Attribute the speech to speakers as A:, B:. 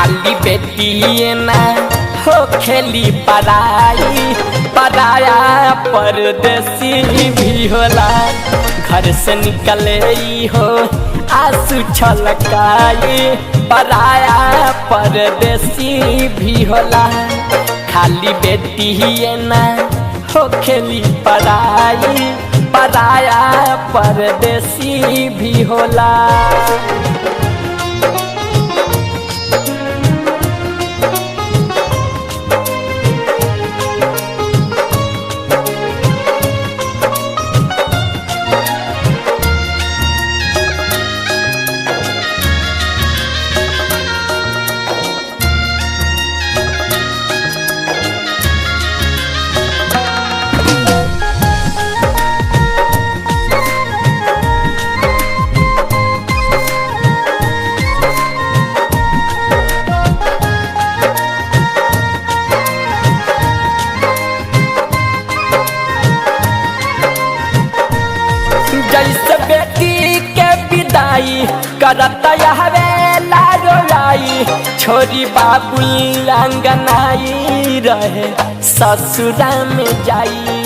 A: खाली बेटी ना हो खेली पराई, पराया परदेसी भी होला। घर से निकले हो आंसू छलकाई, पराया परदेसी भी होला। खाली बेटी ना हो खेली पराई, पराया परदेसी भी होला। जैसे बेटी के विदाई करत हवे लाडोलाई, छोरी बाबुल अंगनाई रहे ससुरा में जाई।